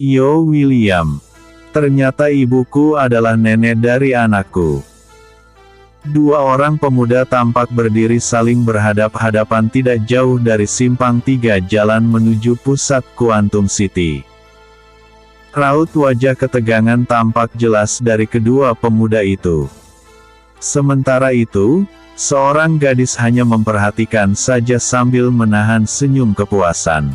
Yo William. Ternyata ibuku adalah nenek dari anakku. Dua orang pemuda tampak berdiri saling berhadap-hadapan tidak jauh dari simpang 3 jalan menuju pusat Quantum City. Raut wajah ketegangan tampak jelas dari kedua pemuda itu. Sementara itu, seorang gadis hanya memperhatikan saja sambil menahan senyum kepuasan.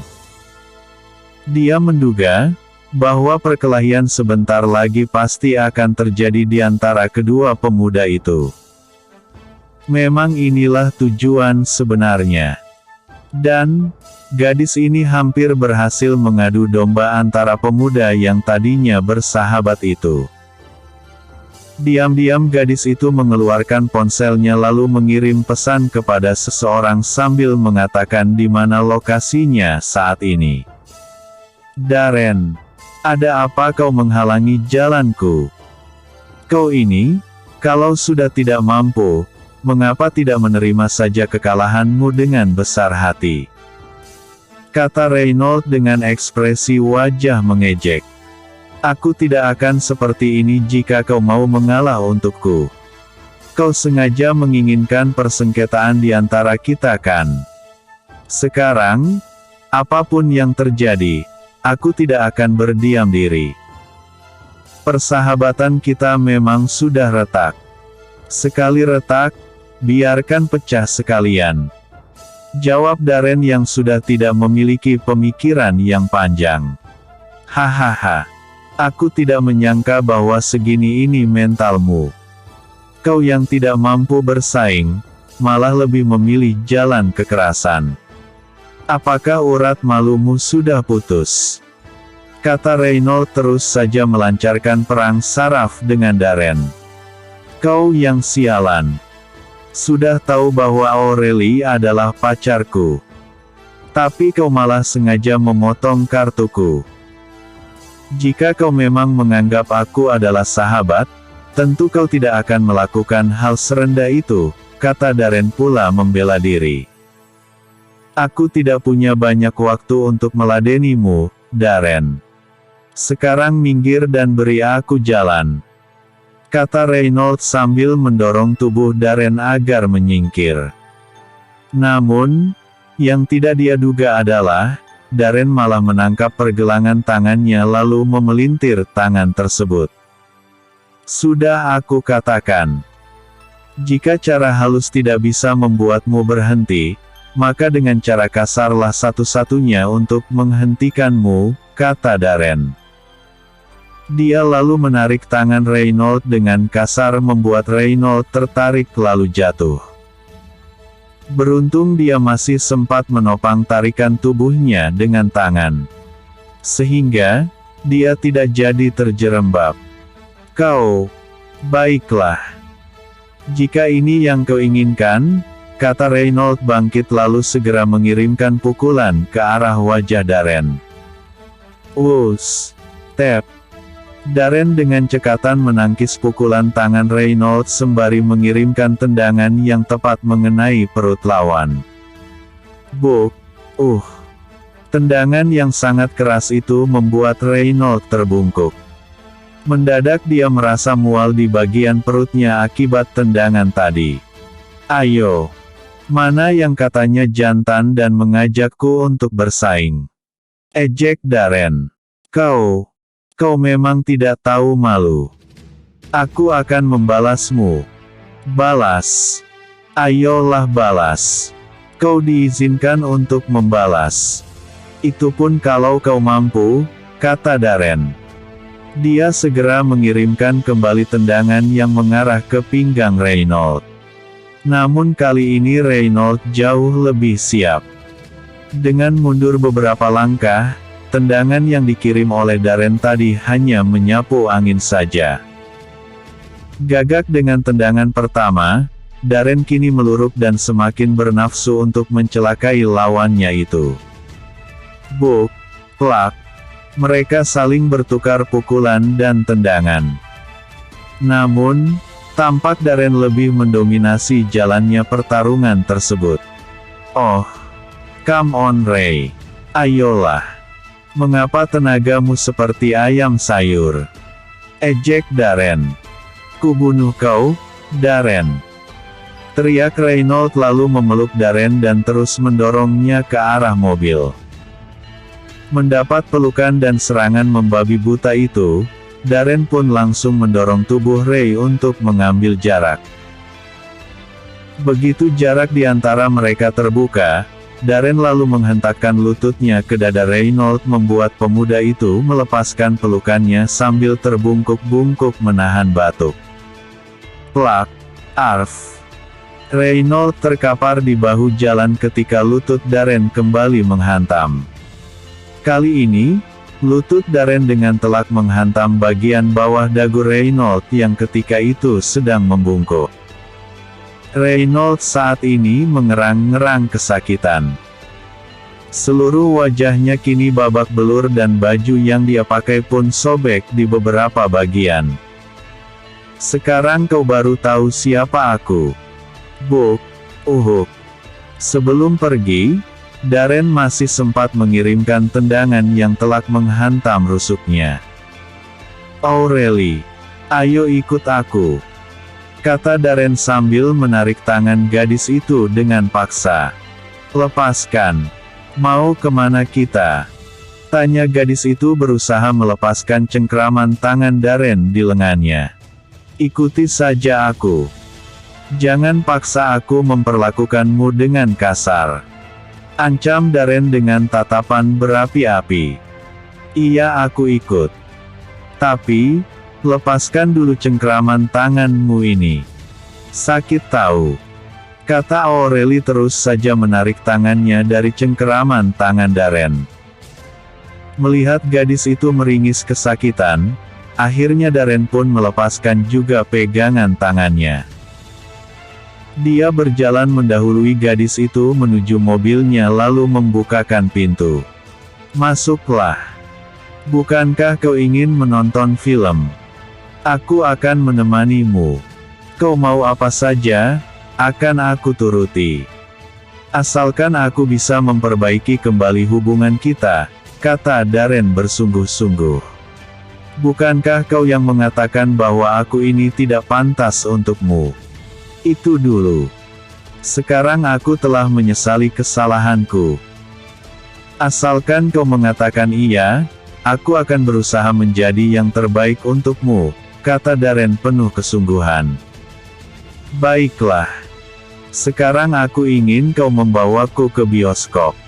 Dia menduga bahwa perkelahian sebentar lagi pasti akan terjadi di antara kedua pemuda itu. Memang inilah tujuan sebenarnya. Dan, gadis ini hampir berhasil mengadu domba antara pemuda yang tadinya bersahabat itu. Diam-diam gadis itu mengeluarkan ponselnya lalu mengirim pesan kepada seseorang sambil mengatakan di mana lokasinya saat ini. Darren. Ada apa kau menghalangi jalanku? Kau ini, kalau sudah tidak mampu, mengapa tidak menerima saja kekalahanmu dengan besar hati? Kata Reynolds dengan ekspresi wajah mengejek. Aku tidak akan seperti ini jika kau mau mengalah untukku. Kau sengaja menginginkan persengketaan di antara kita kan? Sekarang, apapun yang terjadi, aku tidak akan berdiam diri. Persahabatan kita memang sudah retak. Sekali retak, biarkan pecah sekalian. Jawab Darren yang sudah tidak memiliki pemikiran yang panjang. Hahaha. Aku tidak menyangka bahwa segini ini mentalmu. Kau yang tidak mampu bersaing, malah lebih memilih jalan kekerasan. Apakah urat malumu sudah putus? Kata Reynolds terus saja melancarkan perang saraf dengan Darren. Kau yang sialan. Sudah tahu bahwa Aurelie adalah pacarku. Tapi kau malah sengaja memotong kartuku. Jika kau memang menganggap aku adalah sahabat, tentu kau tidak akan melakukan hal serendah itu, kata Darren pula membela diri. Aku tidak punya banyak waktu untuk meladenimu, Darren. Sekarang minggir dan beri aku jalan. Kata Reynolds sambil mendorong tubuh Darren agar menyingkir. Namun, yang tidak dia duga adalah, Darren malah menangkap pergelangan tangannya lalu memelintir tangan tersebut. Sudah aku katakan. Jika cara halus tidak bisa membuatmu berhenti, maka dengan cara kasarlah satu-satunya untuk menghentikanmu, kata Darren. Dia lalu menarik tangan Reynolds dengan kasar membuat Reynolds tertarik lalu jatuh. Beruntung dia masih sempat menopang tarikan tubuhnya dengan tangan. Sehingga, dia tidak jadi terjerembab. Kau, baiklah. Jika ini yang kau inginkan, kata Reynolds bangkit lalu segera mengirimkan pukulan ke arah wajah Darren. Wuss, tep. Darren dengan cekatan menangkis pukulan tangan Reynolds sembari mengirimkan tendangan yang tepat mengenai perut lawan. Buk, Tendangan yang sangat keras itu membuat Reynolds terbungkuk. Mendadak dia merasa mual di bagian perutnya akibat tendangan tadi. Ayo. Mana yang katanya jantan dan mengajakku untuk bersaing? Ejek Darren. Kau memang tidak tahu malu. Aku akan membalasmu. Balas. Ayolah balas. Kau diizinkan untuk membalas. Itu pun kalau kau mampu, kata Darren. Dia segera mengirimkan kembali tendangan yang mengarah ke pinggang Reynolds. Namun kali ini Reynolds jauh lebih siap. Dengan mundur beberapa langkah, tendangan yang dikirim oleh Darren tadi hanya menyapu angin saja. Gagak dengan tendangan pertama, Darren kini meluruk dan semakin bernafsu untuk mencelakai lawannya itu. Buk, plak. Mereka saling bertukar pukulan dan tendangan. Namun, tampak Darren lebih mendominasi jalannya pertarungan tersebut. Oh, come on Ray. Ayolah. Mengapa tenagamu seperti ayam sayur? Ejek Darren. Kubunuh kau, Darren. Teriak Reynolds lalu memeluk Darren dan terus mendorongnya ke arah mobil. Mendapat pelukan dan serangan membabi buta itu, Darren pun langsung mendorong tubuh Ray untuk mengambil jarak. Begitu jarak di antara mereka terbuka, Darren lalu menghentakkan lututnya ke dada Reynolds membuat pemuda itu melepaskan pelukannya sambil terbungkuk-bungkuk menahan batuk. Plak, arf. Reynolds terkapar di bahu jalan ketika lutut Darren kembali menghantam. Kali ini, lutut Darren dengan telak menghantam bagian bawah dagu Reynolds yang ketika itu sedang membungkuk. Reynolds saat ini mengerang-ngerang kesakitan. Seluruh wajahnya kini babak belur dan baju yang dia pakai pun sobek di beberapa bagian. Sekarang kau baru tahu siapa aku. Buk, uhuk. Sebelum pergi, Darren masih sempat mengirimkan tendangan yang telak menghantam rusuknya. Aurelie, ayo ikut aku, kata Darren sambil menarik tangan gadis itu dengan paksa. Lepaskan. Mau kemana kita? Tanya gadis itu berusaha melepaskan cengkraman tangan Darren di lengannya. Ikuti saja aku. Jangan paksa aku memperlakukanmu dengan kasar. Ancam Darren dengan tatapan berapi-api. Iya, aku ikut. Tapi, lepaskan dulu cengkraman tanganmu ini. Sakit tahu. Kata Aurelie terus saja menarik tangannya dari cengkeraman tangan Darren. Melihat gadis itu meringis kesakitan, akhirnya Darren pun melepaskan juga pegangan tangannya. Dia berjalan mendahului gadis itu menuju mobilnya lalu membukakan pintu. Masuklah. Bukankah kau ingin menonton film? Aku akan menemanimu. Kau mau apa saja, akan aku turuti. Asalkan aku bisa memperbaiki kembali hubungan kita, kata Darren bersungguh-sungguh. Bukankah kau yang mengatakan bahwa aku ini tidak pantas untukmu? Itu dulu. Sekarang aku telah menyesali kesalahanku. Asalkan kau mengatakan iya, aku akan berusaha menjadi yang terbaik untukmu, kata Darren penuh kesungguhan. Baiklah. Sekarang aku ingin kau membawaku ke bioskop.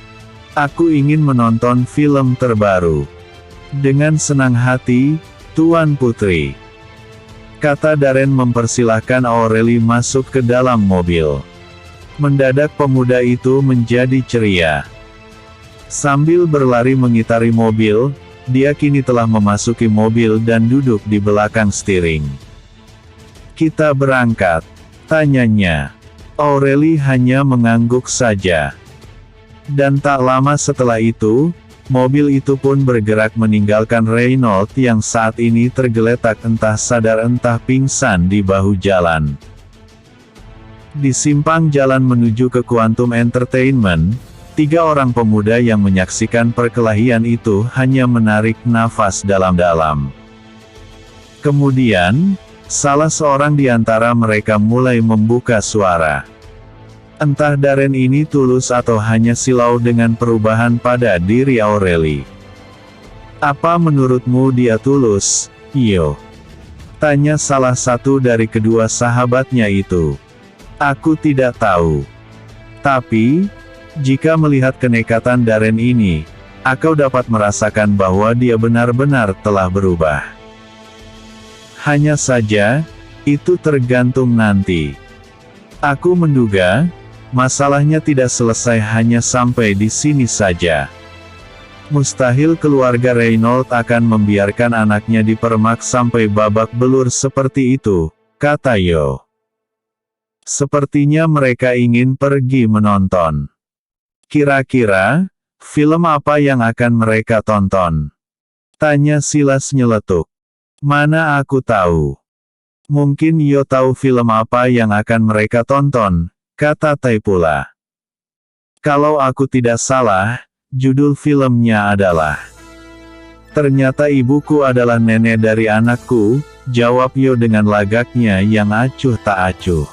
Aku ingin menonton film terbaru. Dengan senang hati, Tuan Putri. Kata Darren mempersilahkan Aurelie masuk ke dalam mobil. Mendadak pemuda itu menjadi ceria. Sambil berlari mengitari mobil, dia kini telah memasuki mobil dan duduk di belakang steering. Kita berangkat, tanyanya. Aurelie hanya mengangguk saja. Dan tak lama setelah itu, mobil itu pun bergerak meninggalkan Reynolds yang saat ini tergeletak entah sadar entah pingsan di bahu jalan. Di simpang jalan menuju ke Quantum Entertainment, 3 orang pemuda yang menyaksikan perkelahian itu hanya menarik nafas dalam-dalam. Kemudian, salah seorang di antara mereka mulai membuka suara. Entah Darren ini tulus atau hanya silau dengan perubahan pada diri Aurelie. Apa menurutmu dia tulus, Yo? Tanya salah satu dari kedua sahabatnya itu. Aku tidak tahu. Tapi, jika melihat kenekatan Darren ini, aku dapat merasakan bahwa dia benar-benar telah berubah. Hanya saja, itu tergantung nanti. Aku menduga, masalahnya tidak selesai hanya sampai di sini saja. Mustahil keluarga Reynolds akan membiarkan anaknya dipermak sampai babak belur seperti itu, kata Yo. Sepertinya mereka ingin pergi menonton. Kira-kira, film apa yang akan mereka tonton? Tanya Silas nyeletuk. Mana aku tahu. Mungkin Yo tahu film apa yang akan mereka tonton, kata Tai pula. Kalau aku tidak salah, judul filmnya adalah Ternyata ibuku adalah nenek dari anakku, jawab Yo dengan lagaknya yang acuh tak acuh.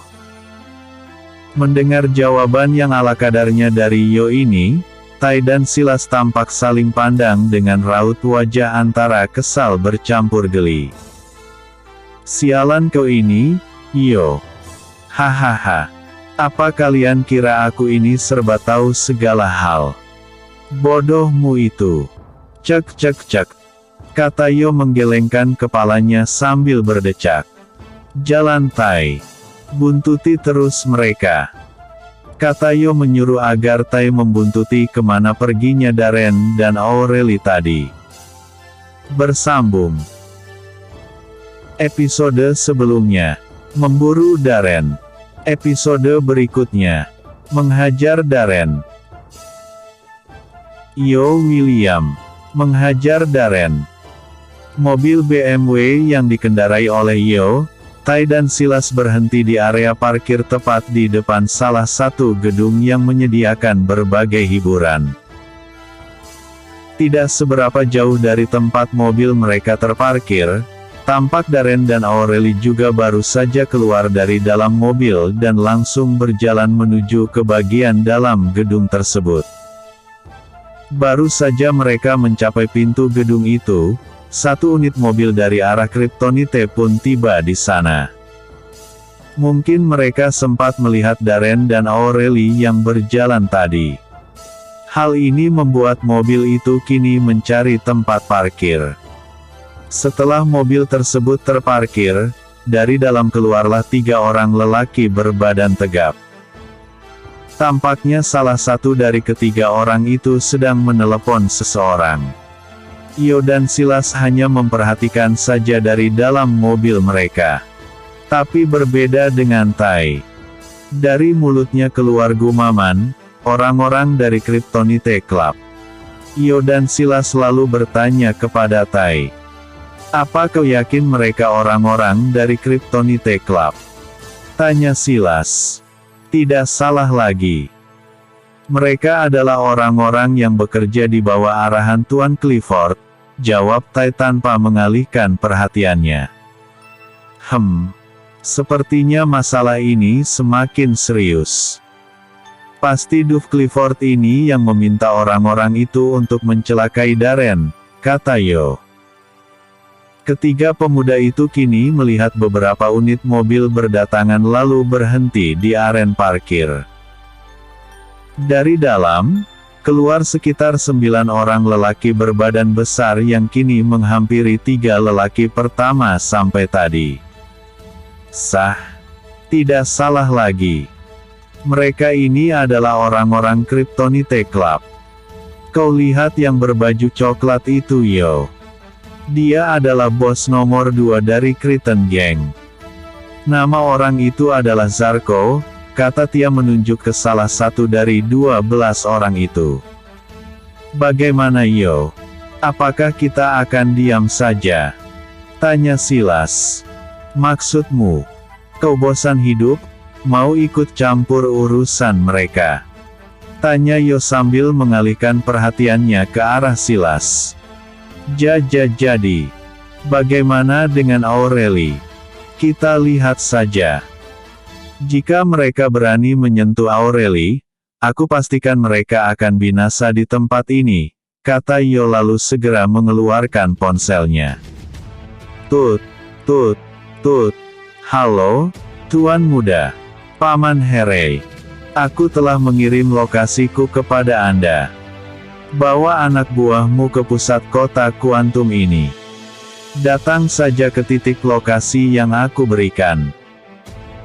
Mendengar jawaban yang ala kadarnya dari Yo ini, Tai dan Silas tampak saling pandang dengan raut wajah antara kesal bercampur geli. Sialan kau ini, Yo. Hahaha. Apa kalian kira aku ini serba tahu segala hal? Bodohmu itu. Cek cek cek. Kata Yo menggelengkan kepalanya sambil berdecak. Jalan Tai. Buntuti terus mereka. Kata Yo menyuruh agar Tai membuntuti kemana perginya Darren dan Aureli tadi. Bersambung. Episode sebelumnya. Memburu Darren. Episode berikutnya. Menghajar Darren. Yo William. Menghajar Darren. Mobil BMW yang dikendarai oleh Yo, Tai dan Silas berhenti di area parkir tepat di depan salah satu gedung yang menyediakan berbagai hiburan. Tidak seberapa jauh dari tempat mobil mereka terparkir, tampak Darren dan Aureli juga baru saja keluar dari dalam mobil dan langsung berjalan menuju ke bagian dalam gedung tersebut. Baru saja mereka mencapai pintu gedung itu, satu unit mobil dari arah Kryptonite pun tiba di sana. Mungkin mereka sempat melihat Darren dan Aureli yang berjalan tadi. Hal ini membuat mobil itu kini mencari tempat parkir. Setelah mobil tersebut terparkir, dari dalam keluarlah 3 orang lelaki berbadan tegap. Tampaknya salah satu dari ketiga orang itu sedang menelepon seseorang. Yo dan Silas hanya memperhatikan saja dari dalam mobil mereka. Tapi berbeda dengan Tai. Dari mulutnya keluar gumaman, orang-orang dari Kryptonite Club. Yo dan Silas lalu bertanya kepada Tai. Apa kau yakin mereka orang-orang dari Kryptonite Club? Tanya Silas. Tidak salah lagi. Mereka adalah orang-orang yang bekerja di bawah arahan Tuan Clifford, jawab Tai tanpa mengalihkan perhatiannya. Sepertinya masalah ini semakin serius. Pasti Duff Clifford ini yang meminta orang-orang itu untuk mencelakai Darren, kata Yo. Ketiga pemuda itu kini melihat beberapa unit mobil berdatangan lalu berhenti di aren parkir. Dari dalam, keluar sekitar 9 orang lelaki berbadan besar yang kini menghampiri 3 lelaki pertama sampai tadi. Sah. Tidak salah lagi. Mereka ini adalah orang-orang Kryptonite Club. Kau lihat yang berbaju coklat itu Yo. Dia adalah bos nomor 2 dari Krypton Gang. Nama orang itu adalah Zarko, kata Tia menunjuk ke salah satu dari 12 orang itu. Bagaimana Yo? Apakah kita akan diam saja? Tanya Silas. Maksudmu? Kau bosan hidup? Mau ikut campur urusan mereka? Tanya Yo sambil mengalihkan perhatiannya ke arah Silas. Jadi, bagaimana dengan Aureli? Kita lihat saja. Jika mereka berani menyentuh Aureli, aku pastikan mereka akan binasa di tempat ini, kata Yo lalu segera mengeluarkan ponselnya. Tut. Halo, Tuan Muda. Paman Harry. Aku telah mengirim lokasiku kepada Anda. Bawa anak buahmu ke pusat kota kuantum ini. Datang saja ke titik lokasi yang aku berikan.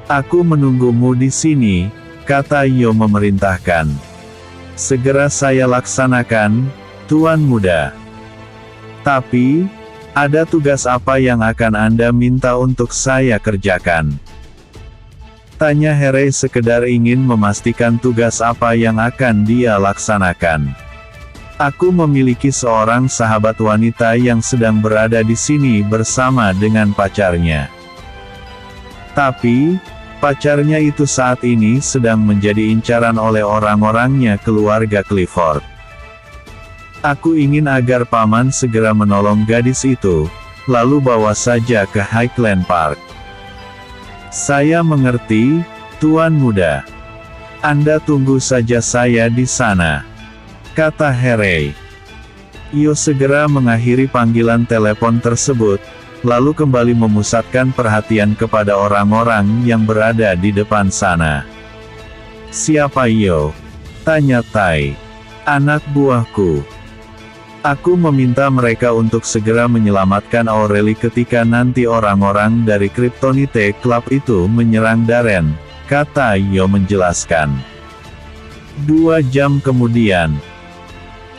Aku menunggumu di sini, kata Yo memerintahkan. Segera saya laksanakan, Tuan Muda. Tapi, ada tugas apa yang akan Anda minta untuk saya kerjakan? Tanya Harry sekedar ingin memastikan tugas apa yang akan dia laksanakan. Aku memiliki seorang sahabat wanita yang sedang berada di sini bersama dengan pacarnya. Tapi, pacarnya itu saat ini sedang menjadi incaran oleh orang-orangnya keluarga Clifford. Aku ingin agar paman segera menolong gadis itu, lalu bawa saja ke Highland Park. Saya mengerti, Tuan Muda. Anda tunggu saja saya di sana, kata Harry. Io segera mengakhiri panggilan telepon tersebut, lalu kembali memusatkan perhatian kepada orang-orang yang berada di depan sana. Siapa Io? Tanya Tai. Anak buahku. Aku meminta mereka untuk segera menyelamatkan Aurelie ketika nanti orang-orang dari Kryptonite Club itu menyerang Darren, kata Io menjelaskan. 2 jam kemudian,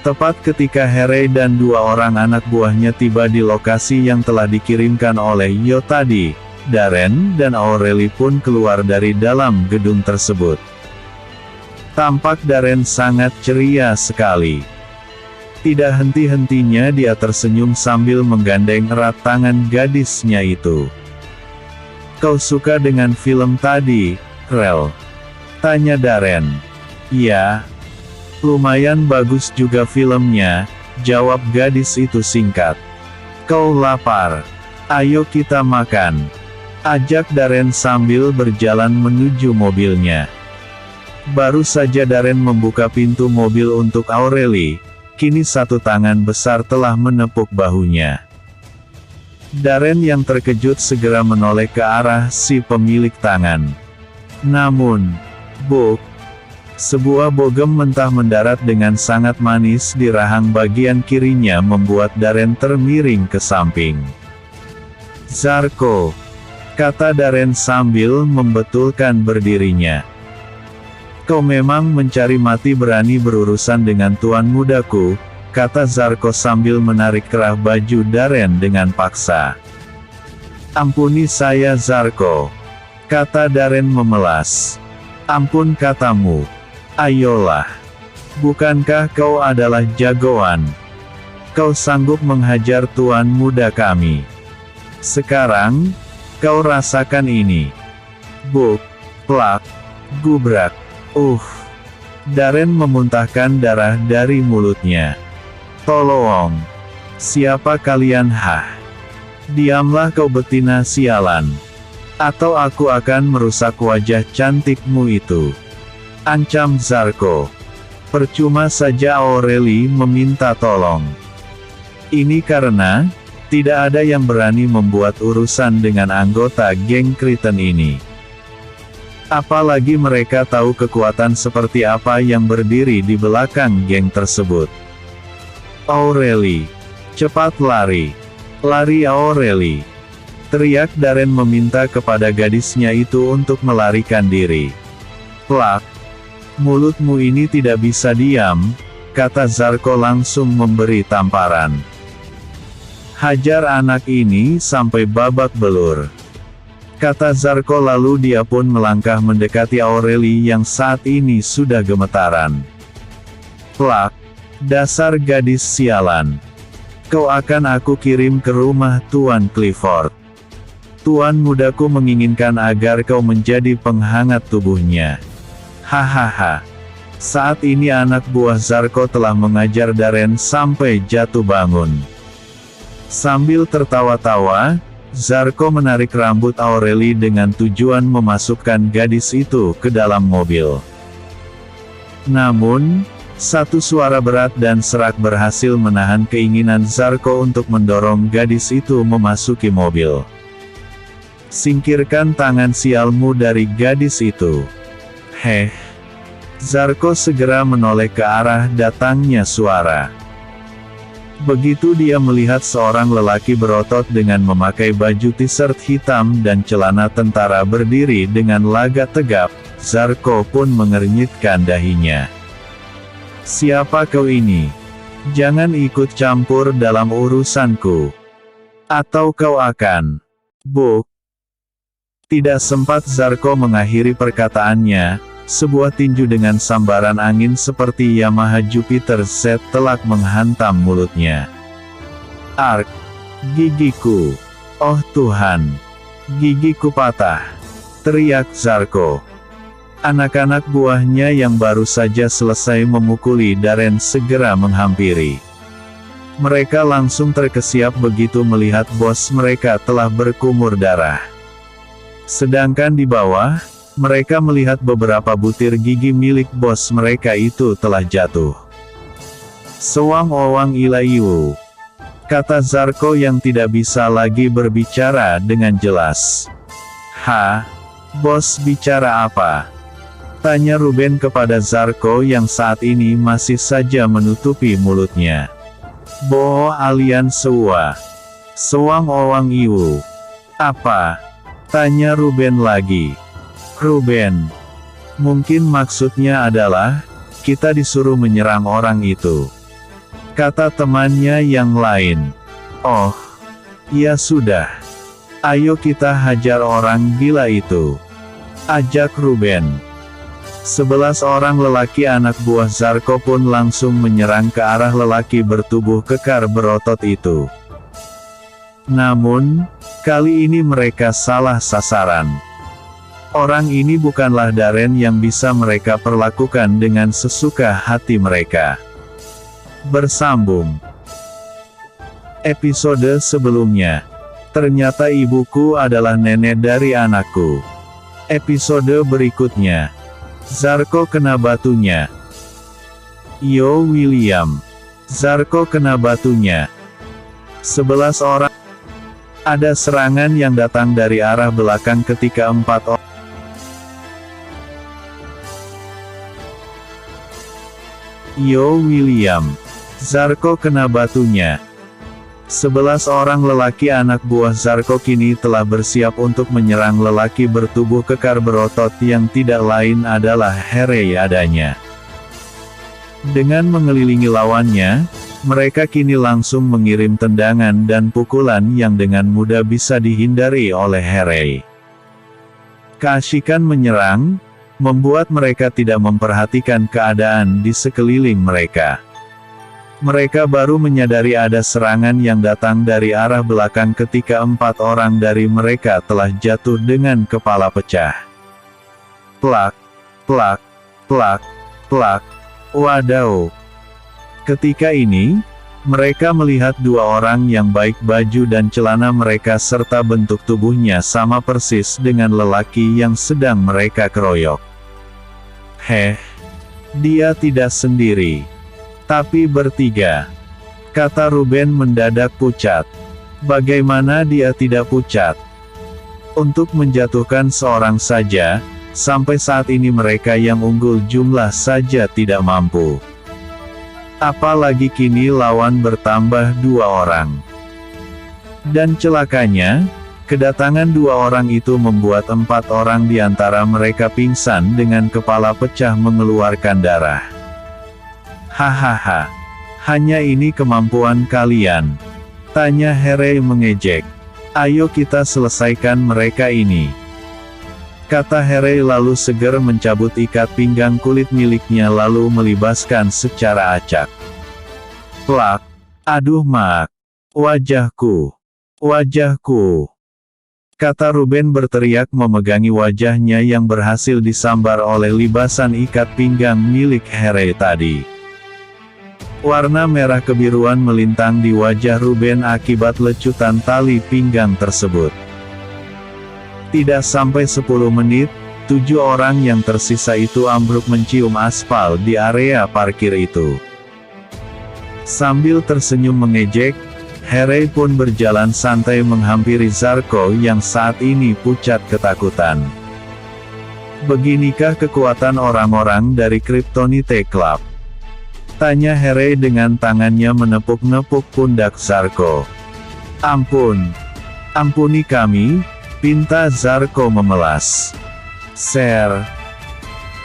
tepat ketika Harry dan 2 orang anak buahnya tiba di lokasi yang telah dikirimkan oleh Io tadi, Darren dan Aurelie pun keluar dari dalam gedung tersebut. Tampak Darren sangat ceria sekali. Tidak henti-hentinya dia tersenyum sambil menggandeng erat tangan gadisnya itu. Kau suka dengan film tadi, Rel? Tanya Darren. Ya. Lumayan bagus juga filmnya, jawab gadis itu singkat. Kau lapar? Ayo kita makan. Ajak Darren sambil berjalan menuju mobilnya. Baru saja Darren membuka pintu mobil untuk Aurelie, kini satu tangan besar telah menepuk bahunya. Darren yang terkejut segera menoleh ke arah si pemilik tangan. Namun, sebuah bogem mentah mendarat dengan sangat manis di rahang bagian kirinya membuat Darren termiring ke samping. Zarko, kata Darren sambil membetulkan berdirinya. Kau memang mencari mati berani berurusan dengan tuan mudaku, kata Zarko sambil menarik kerah baju Darren dengan paksa. Ampuni saya Zarko, kata Darren memelas. Ampun katamu. Ayolah. Bukankah kau adalah jagoan? Kau sanggup menghajar tuan muda kami. Sekarang, kau rasakan ini. Buk, plak, gubrak. Darren memuntahkan darah dari mulutnya. Tolong. Siapa kalian Diamlah kau betina sialan. Atau aku akan merusak wajah cantikmu itu. Ancam Zarko. Percuma saja Aurelie meminta tolong. Ini karena, tidak ada yang berani membuat urusan dengan anggota geng Krypton ini. Apalagi mereka tahu kekuatan seperti apa yang berdiri di belakang geng tersebut. Aurelie. Cepat lari. Lari Aurelie. Teriak Darren meminta kepada gadisnya itu untuk melarikan diri. Plak. Mulutmu ini tidak bisa diam, kata Zarko langsung memberi tamparan. Hajar anak ini sampai babak belur. Kata Zarko lalu dia pun melangkah mendekati Aurelie yang saat ini sudah gemetaran. Plak. Dasar gadis sialan. Kau akan aku kirim ke rumah Tuan Clifford. Tuan mudaku menginginkan agar kau menjadi penghangat tubuhnya. Hahaha. Saat ini anak buah Zarko telah mengajar Darren sampai jatuh bangun. Sambil tertawa-tawa, Zarko menarik rambut Aurelie dengan tujuan memasukkan gadis itu ke dalam mobil. Namun, satu suara berat dan serak berhasil menahan keinginan Zarko untuk mendorong gadis itu memasuki mobil. Singkirkan tangan sialmu dari gadis itu. Zarko segera menoleh ke arah datangnya suara. Begitu dia melihat seorang lelaki berotot dengan memakai baju t-shirt hitam dan celana tentara berdiri dengan lagak tegap, Zarko pun mengernyitkan dahinya. Siapa kau ini? Jangan ikut campur dalam urusanku. Atau kau akan... Tidak sempat Zarko mengakhiri perkataannya, sebuah tinju dengan sambaran angin seperti Yamaha Jupiter Z telak menghantam mulutnya. Ark! Gigiku! Oh Tuhan! Gigiku patah! Teriak Zarko. Anak-anak buahnya yang baru saja selesai memukuli Darren segera menghampiri. Mereka langsung terkesiap begitu melihat bos mereka telah berkumur darah. Sedangkan di bawah, mereka melihat beberapa butir gigi milik bos mereka itu telah jatuh. "Sewang owang ilayu," kata Zarko yang tidak bisa lagi berbicara dengan jelas. "Hah? Bos bicara apa?" tanya Ruben kepada Zarko yang saat ini masih saja menutupi mulutnya. "Bo alian sewa. Sewang owang iwu." "Apa?" tanya Ruben lagi. "Ruben, mungkin maksudnya adalah, kita disuruh menyerang orang itu," kata temannya yang lain. "Oh, ya sudah. Ayo kita hajar orang gila itu," ajak Ruben. 11 orang lelaki anak buah Zarko pun langsung menyerang ke arah lelaki bertubuh kekar berotot itu. Namun, kali ini mereka salah sasaran. Orang ini bukanlah Darren yang bisa mereka perlakukan dengan sesuka hati mereka. Bersambung episode sebelumnya. Ternyata ibuku adalah nenek dari anakku. Episode berikutnya. Zarko kena batunya. Yo William. Zarko kena batunya. 11 orang. Ada serangan yang datang dari arah belakang ketika 4 orang. Yo William. Zarko kena batunya. 11 orang lelaki anak buah Zarko kini telah bersiap untuk menyerang lelaki bertubuh kekar berotot yang tidak lain adalah Harry adanya. Dengan mengelilingi lawannya, mereka kini langsung mengirim tendangan dan pukulan yang dengan mudah bisa dihindari oleh Harry. Keasikan menyerang, membuat mereka tidak memperhatikan keadaan di sekeliling mereka. Mereka baru menyadari ada serangan yang datang dari arah belakang ketika 4 orang dari mereka telah jatuh dengan kepala pecah. Plak, plak, plak, plak. Wadaw. Ketika ini, mereka melihat 2 orang yang baik baju dan celana mereka serta bentuk tubuhnya sama persis dengan lelaki yang sedang mereka keroyok. Heh, dia tidak sendiri. Tapi bertiga, kata Ruben mendadak pucat. Bagaimana dia tidak pucat? Untuk menjatuhkan seorang saja, sampai saat ini mereka yang unggul jumlah saja tidak mampu. Apalagi kini lawan bertambah 2 orang. Dan celakanya, kedatangan 2 orang itu membuat 4 orang di antara mereka pingsan dengan kepala pecah mengeluarkan darah. Hahaha. Hanya ini kemampuan kalian? Tanya Harry mengejek. Ayo kita selesaikan mereka ini. Kata Harry lalu segera mencabut ikat pinggang kulit miliknya lalu melibaskan secara acak. Plak. Aduh mak. Wajahku. Wajahku. Kata Ruben berteriak memegangi wajahnya yang berhasil disambar oleh libasan ikat pinggang milik Harry tadi. Warna merah kebiruan melintang di wajah Ruben akibat lecutan tali pinggang tersebut. Tidak sampai 10 menit, 7 orang yang tersisa itu ambruk mencium aspal di area parkir itu. Sambil tersenyum mengejek, Harry pun berjalan santai menghampiri Zarko yang saat ini pucat ketakutan. Beginikah kekuatan orang-orang dari Kryptonite Club? Tanya Harry dengan tangannya menepuk-nepuk pundak Zarko. Ampun. Ampuni kami, pinta Zarko memelas. Ser.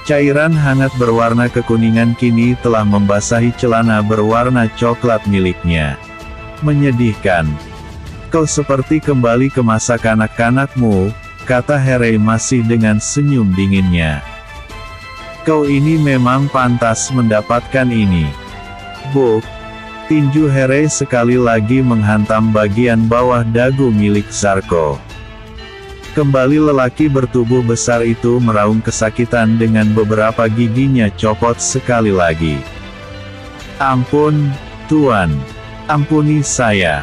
Cairan hangat berwarna kekuningan kini telah membasahi celana berwarna coklat miliknya. Menyedihkan. Kau seperti kembali ke masa kanak-kanakmu, kata Harry masih dengan senyum dinginnya. Kau ini memang pantas mendapatkan ini. Buk. Tinju Harry sekali lagi menghantam bagian bawah dagu milik Zarko. Kembali lelaki bertubuh besar itu meraung kesakitan dengan beberapa giginya copot sekali lagi. Ampun, Tuan. Ampuni saya,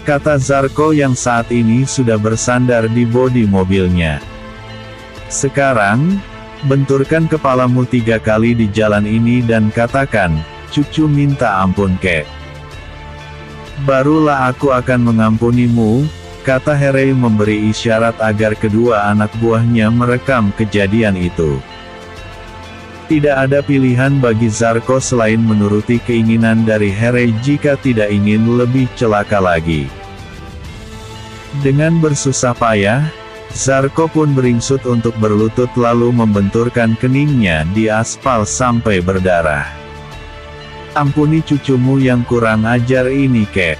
kata Zarko yang saat ini sudah bersandar di bodi mobilnya. Sekarang, benturkan kepalamu 3 kali di jalan ini dan katakan, cucu minta ampun kek. Barulah aku akan mengampunimu, kata Harry memberi isyarat agar kedua anak buahnya merekam kejadian itu. Tidak ada pilihan bagi Zarko selain menuruti keinginan dari Harry jika tidak ingin lebih celaka lagi. Dengan bersusah payah, Zarko pun beringsut untuk berlutut lalu membenturkan keningnya di aspal sampai berdarah. Ampuni cucumu yang kurang ajar ini kek.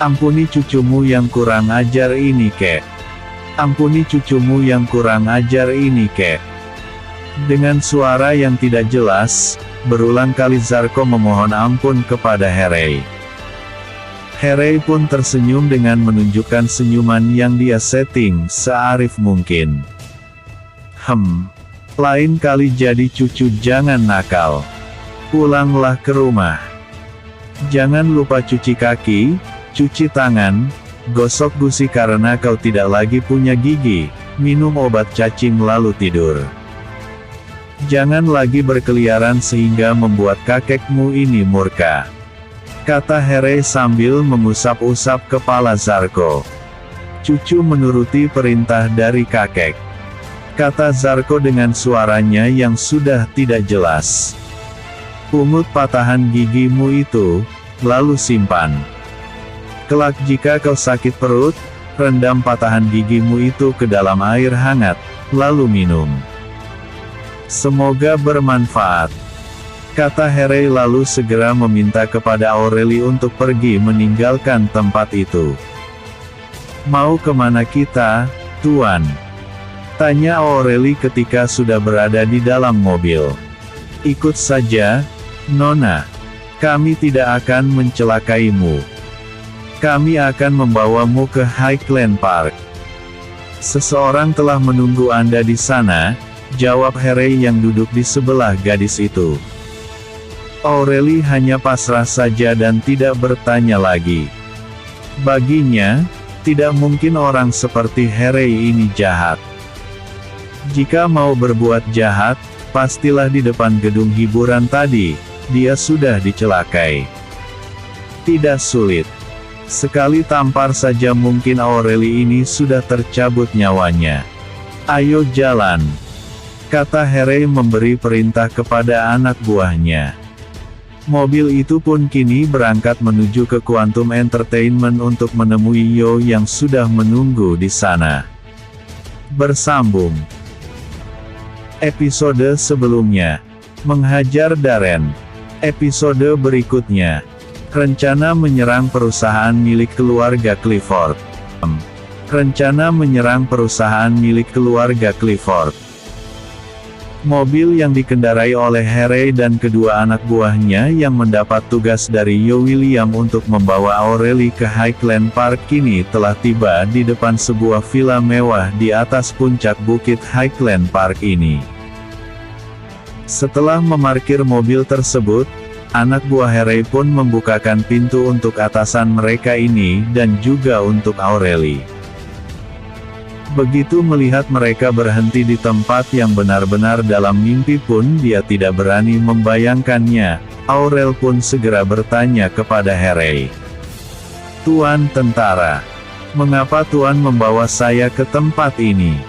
Ampuni cucumu yang kurang ajar ini kek. Ampuni cucumu yang kurang ajar ini kek. Dengan suara yang tidak jelas, berulang kali Zarko memohon ampun kepada Harry. Harry pun tersenyum dengan menunjukkan senyuman yang dia setting searif mungkin. Lain kali jadi cucu jangan nakal. Pulanglah ke rumah. Jangan lupa cuci kaki, cuci tangan, gosok gusi karena kau tidak lagi punya gigi, minum obat cacing lalu tidur. Jangan lagi berkeliaran sehingga membuat kakekmu ini murka, kata Harry sambil mengusap-usap kepala Zarko. Cucu menuruti perintah dari kakek, kata Zarko dengan suaranya yang sudah tidak jelas. Pungut patahan gigimu itu, lalu simpan. Kelak jika kau sakit perut, rendam patahan gigimu itu ke dalam air hangat, lalu minum. Semoga bermanfaat, kata Harry lalu segera meminta kepada Aurelie untuk pergi meninggalkan tempat itu. Mau kemana kita, Tuan? Tanya Aurelie ketika sudah berada di dalam mobil. Ikut saja, Nona. Kami tidak akan mencelakaimu. Kami akan membawamu ke Highland Park. Seseorang telah menunggu Anda di sana, jawab Harry yang duduk di sebelah gadis itu. Aurelie hanya pasrah saja dan tidak bertanya lagi. Baginya, tidak mungkin orang seperti Harry ini jahat. Jika mau berbuat jahat, pastilah di depan gedung hiburan tadi, dia sudah dicelakai. Tidak sulit. Sekali tampar saja mungkin Aurelie ini sudah tercabut nyawanya. Ayo jalan, kata Harry memberi perintah kepada anak buahnya. Mobil itu pun kini berangkat menuju ke Quantum Entertainment untuk menemui Yo yang sudah menunggu di sana. Bersambung episode sebelumnya. Menghajar Darren. Episode berikutnya. Rencana menyerang perusahaan milik keluarga Clifford. Rencana menyerang perusahaan milik keluarga Clifford. Mobil yang dikendarai oleh Harry dan kedua anak buahnya yang mendapat tugas dari Yo William untuk membawa Aurelie ke Highland Park kini telah tiba di depan sebuah villa mewah di atas puncak bukit Highland Park ini. Setelah memarkir mobil tersebut, anak buah Harry pun membukakan pintu untuk atasan mereka ini dan juga untuk Aurelie. Begitu melihat mereka berhenti di tempat yang benar-benar dalam mimpi pun dia tidak berani membayangkannya. Aurel pun segera bertanya kepada Harry. Tuan tentara, mengapa Tuan membawa saya ke tempat ini?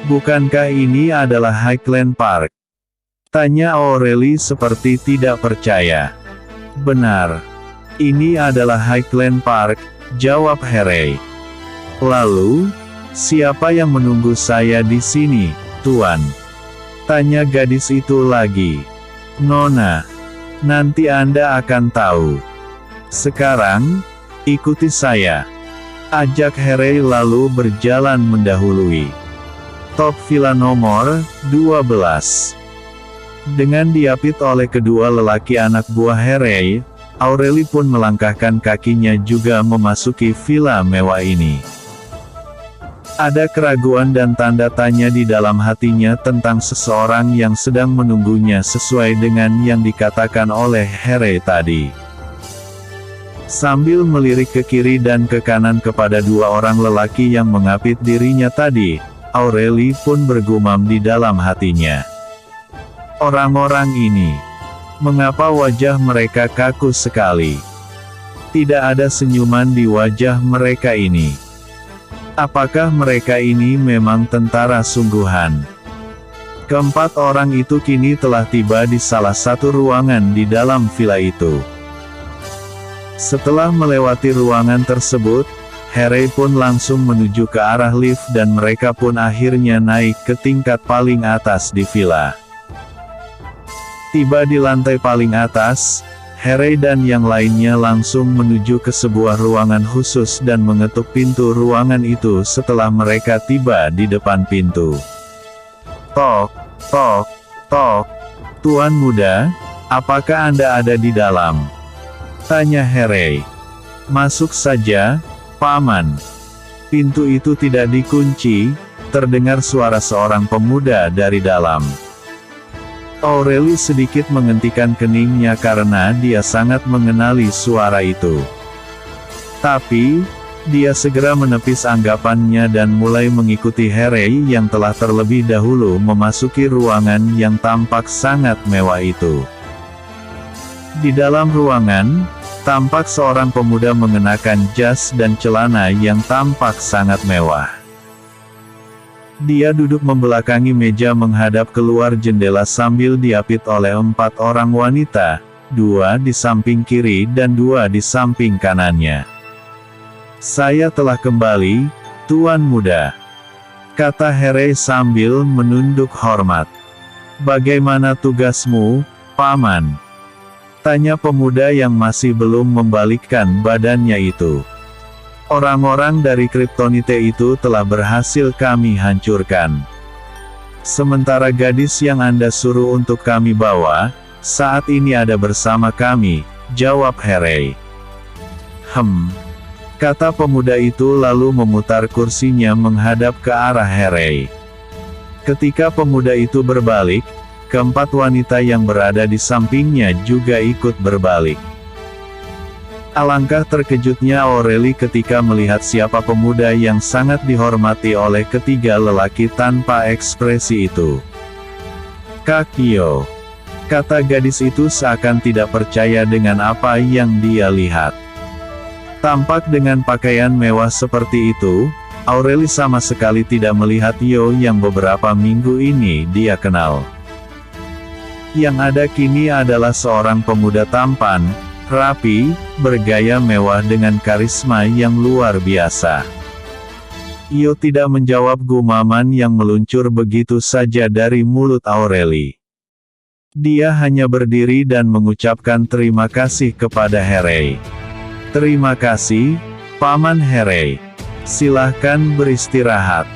Bukankah ini adalah Highland Park? Tanya Aurelie seperti tidak percaya. Benar. Ini adalah Highland Park, jawab Harry. Lalu, siapa yang menunggu saya di sini, Tuan? Tanya gadis itu lagi. Nona. Nanti Anda akan tahu. Sekarang, ikuti saya. Ajak Harry lalu berjalan mendahului. Top Villa nomor 12. Dengan diapit oleh kedua lelaki anak buah Harry, Aurelie pun melangkahkan kakinya juga memasuki villa mewah ini. Ada keraguan dan tanda tanya di dalam hatinya tentang seseorang yang sedang menunggunya sesuai dengan yang dikatakan oleh Harry tadi. Sambil melirik ke kiri dan ke kanan kepada dua orang lelaki yang mengapit dirinya tadi, Aureli pun bergumam di dalam hatinya. Orang-orang ini, mengapa wajah mereka kaku sekali? Tidak ada senyuman di wajah mereka ini. Apakah mereka ini memang tentara sungguhan? Keempat orang itu kini telah tiba di salah satu ruangan di dalam villa itu. Setelah melewati ruangan tersebut, Harry pun langsung menuju ke arah lift dan mereka pun akhirnya naik ke tingkat paling atas di villa. Tiba di lantai paling atas, Harry dan yang lainnya langsung menuju ke sebuah ruangan khusus dan mengetuk pintu ruangan itu setelah mereka tiba di depan pintu. Tok, tok, tok. Tuan muda, apakah Anda ada di dalam? Tanya Harry. Masuk saja, Paman. Pintu itu tidak dikunci, terdengar suara seorang pemuda dari dalam. Aureli sedikit menghentikan keningnya karena dia sangat mengenali suara itu. Tapi, dia segera menepis anggapannya dan mulai mengikuti Harry yang telah terlebih dahulu memasuki ruangan yang tampak sangat mewah itu. Di dalam ruangan, tampak seorang pemuda mengenakan jas dan celana yang tampak sangat mewah. Dia duduk membelakangi meja menghadap keluar jendela sambil diapit oleh 4 orang wanita, 2 di samping kiri dan 2 di samping kanannya. Saya telah kembali, Tuan Muda, kata Harry sambil menunduk hormat. Bagaimana tugasmu, Paman? Tanya pemuda yang masih belum membalikkan badannya itu. Orang-orang dari Kryptonite itu telah berhasil kami hancurkan. Sementara gadis yang Anda suruh untuk kami bawa, saat ini ada bersama kami, jawab Harry. Kata pemuda itu lalu memutar kursinya menghadap ke arah Harry. Ketika pemuda itu berbalik, keempat wanita yang berada di sampingnya juga ikut berbalik. Alangkah terkejutnya Aureli ketika melihat siapa pemuda yang sangat dihormati oleh ketiga lelaki tanpa ekspresi itu. Kak Yo, kata gadis itu seakan tidak percaya dengan apa yang dia lihat. Tampak dengan pakaian mewah seperti itu, Aureli sama sekali tidak melihat Yo yang beberapa minggu ini dia kenal. Yang ada kini adalah seorang pemuda tampan, rapi, bergaya mewah dengan karisma yang luar biasa. Yo tidak menjawab gumaman yang meluncur begitu saja dari mulut Aureli. Dia hanya berdiri dan mengucapkan terima kasih kepada Harry. Terima kasih, Paman Harry. Silahkan beristirahat,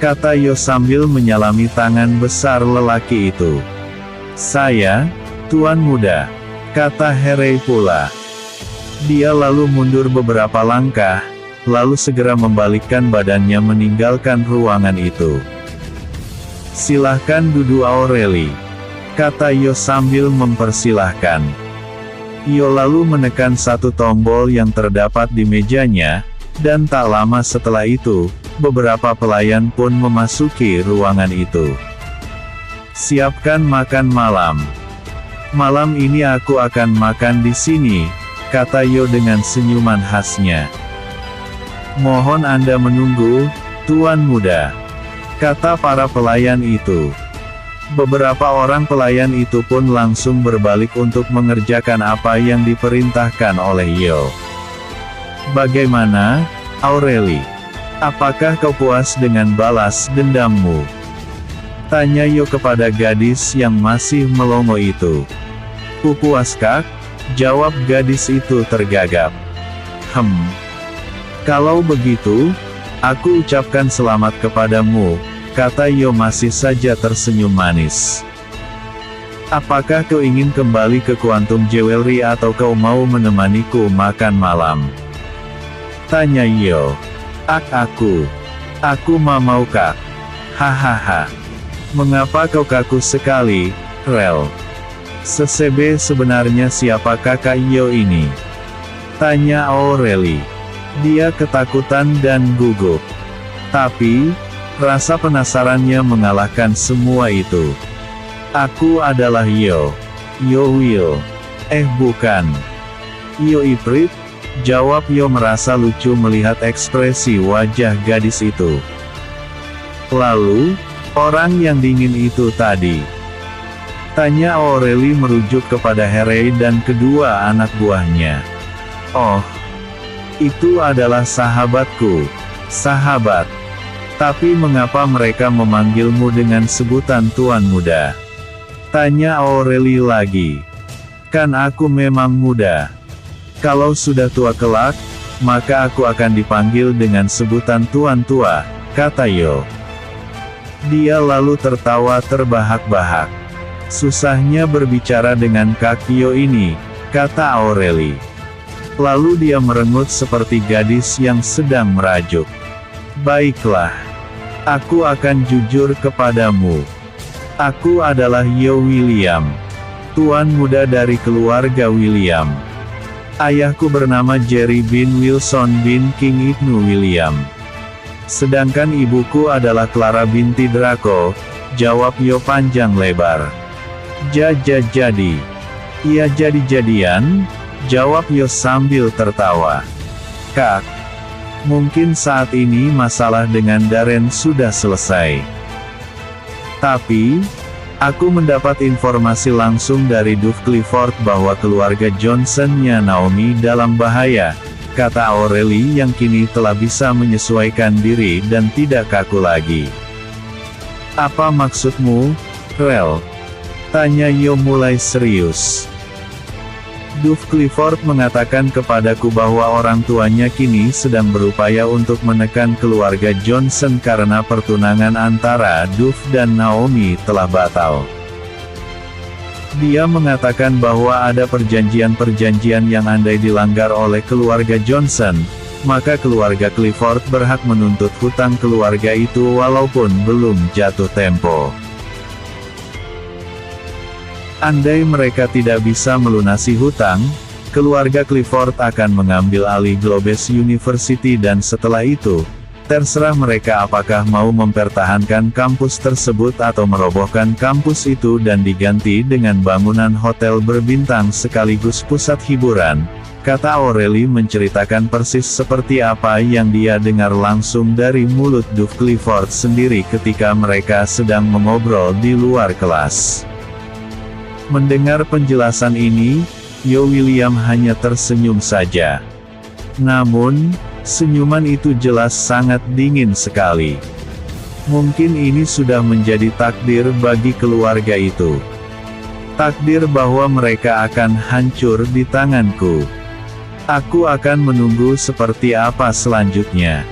kata Yo sambil menyalami tangan besar lelaki itu. Saya, Tuan Muda, kata Harry pula. Dia lalu mundur beberapa langkah, lalu segera membalikkan badannya meninggalkan ruangan itu. Silahkan duduk Aureli, kata Yo sambil mempersilahkan. Yo lalu menekan satu tombol yang terdapat di mejanya, dan tak lama setelah itu, beberapa pelayan pun memasuki ruangan itu. Siapkan makan malam. Malam ini aku akan makan di sini, kata Yo dengan senyuman khasnya. Mohon Anda menunggu, Tuan Muda, kata para pelayan itu. Beberapa orang pelayan itu pun langsung berbalik untuk mengerjakan apa yang diperintahkan oleh Yo. Bagaimana, Aureli? Apakah kau puas dengan balas dendammu? Tanya Yo kepada gadis yang masih melongo itu. Puas Kak, jawab gadis itu tergagap. Kalau begitu, aku ucapkan selamat kepadamu, kata Yo masih saja tersenyum manis. Apakah kau ingin kembali ke Quantum Jewelry atau kau mau menemaniku makan malam? Tanya Yo. Aku mau Kak. Hahaha. Mengapa kau kaku sekali, Rel? Sebenarnya siapa kakak Yo ini? Tanya Aureli. Dia ketakutan dan gugup. Tapi, rasa penasarannya mengalahkan semua itu. Aku adalah Yo. Yo Will. Bukan. Yo Iprit, jawab Yo merasa lucu melihat ekspresi wajah gadis itu. Lalu, orang yang dingin itu tadi? Tanya Aureli merujuk kepada Harry dan kedua anak buahnya. Oh, itu adalah sahabatku. Sahabat. Tapi mengapa mereka memanggilmu dengan sebutan Tuan Muda? Tanya Aureli lagi. Kan aku memang muda. Kalau sudah tua kelak, maka aku akan dipanggil dengan sebutan Tuan Tua, kata Yo. Dia lalu tertawa terbahak-bahak. Susahnya berbicara dengan Kak Yo ini, kata Aureli. Lalu dia merengut seperti gadis yang sedang merajuk. Baiklah. Aku akan jujur kepadamu. Aku adalah Yo William. Tuan muda dari keluarga William. Ayahku bernama Jerry bin Wilson bin King Ibnu William. Sedangkan ibuku adalah Clara binti Draco, jawab Yo panjang lebar. Jadi. Iya jadi-jadian, jawab Yo sambil tertawa. Kak, mungkin saat ini masalah dengan Darren sudah selesai. Tapi, aku mendapat informasi langsung dari Duff Clifford bahwa keluarga Johnson-nya Naomi dalam bahaya, kata Aureli yang kini telah bisa menyesuaikan diri dan tidak kaku lagi. Apa maksudmu, Rel? Tanya Yo mulai serius. Duff Clifford mengatakan kepadaku bahwa orang tuanya kini sedang berupaya untuk menekan keluarga Johnson karena pertunangan antara Duff dan Naomi telah batal. Dia mengatakan bahwa ada perjanjian-perjanjian yang andai dilanggar oleh keluarga Johnson, maka keluarga Clifford berhak menuntut hutang keluarga itu walaupun belum jatuh tempo. Andai mereka tidak bisa melunasi hutang, keluarga Clifford akan mengambil alih Globes University dan setelah itu, terserah mereka apakah mau mempertahankan kampus tersebut atau merobohkan kampus itu dan diganti dengan bangunan hotel berbintang sekaligus pusat hiburan, kata Aureli menceritakan persis seperti apa yang dia dengar langsung dari mulut Duff Clifford sendiri ketika mereka sedang mengobrol di luar kelas. Mendengar penjelasan ini, Yo William hanya tersenyum saja. Namun, senyuman itu jelas sangat dingin sekali. Mungkin ini sudah menjadi takdir bagi keluarga itu. Takdir bahwa mereka akan hancur di tanganku. Aku akan menunggu seperti apa selanjutnya.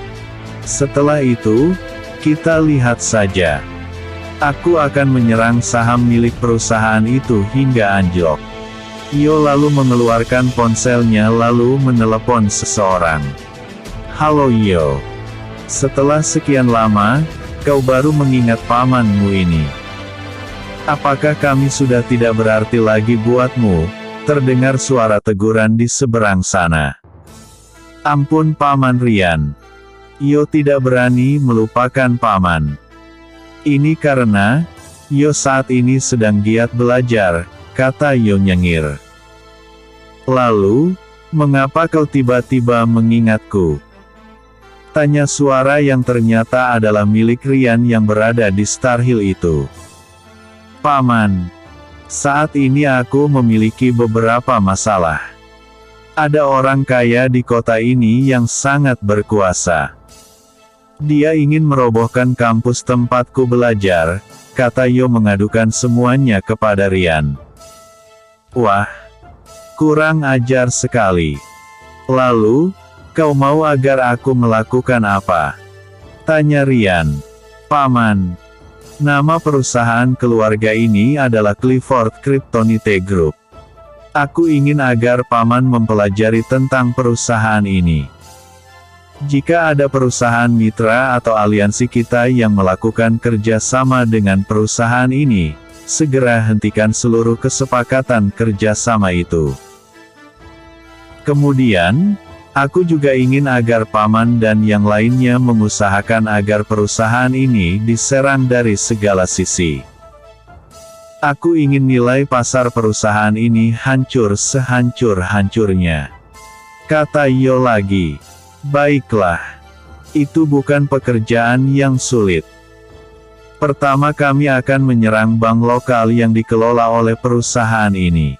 Setelah itu, kita lihat saja. Aku akan menyerang saham milik perusahaan itu hingga anjlok. Yo lalu mengeluarkan ponselnya lalu menelepon seseorang. Halo Yo. Setelah sekian lama, kau baru mengingat pamanmu ini. Apakah kami sudah tidak berarti lagi buatmu? Terdengar suara teguran di seberang sana. Ampun Paman Rian. Yo tidak berani melupakan paman. Ini karena, Yo saat ini sedang giat belajar, kata Yo nyengir. Lalu, mengapa kau tiba-tiba mengingatku? Tanya suara yang ternyata adalah milik Rian yang berada di Star Hill itu. Paman, saat ini aku memiliki beberapa masalah. Ada orang kaya di kota ini yang sangat berkuasa. Dia ingin merobohkan kampus tempatku belajar, kata Yo mengadukan semuanya kepada Rian. Wah, kurang ajar sekali. Lalu, kau mau agar aku melakukan apa? Tanya Rian. Paman, nama perusahaan keluarga ini adalah Clifford Kryptonite Group. Aku ingin agar Paman mempelajari tentang perusahaan ini. Jika ada perusahaan mitra atau aliansi kita yang melakukan kerja sama dengan perusahaan ini, segera hentikan seluruh kesepakatan kerja sama itu. Kemudian, aku juga ingin agar Paman dan yang lainnya mengusahakan agar perusahaan ini diserang dari segala sisi. Aku ingin nilai pasar perusahaan ini hancur sehancur-hancurnya. Kata Yo lagi. Baiklah. Itu bukan pekerjaan yang sulit. Pertama kami akan menyerang bank lokal yang dikelola oleh perusahaan ini.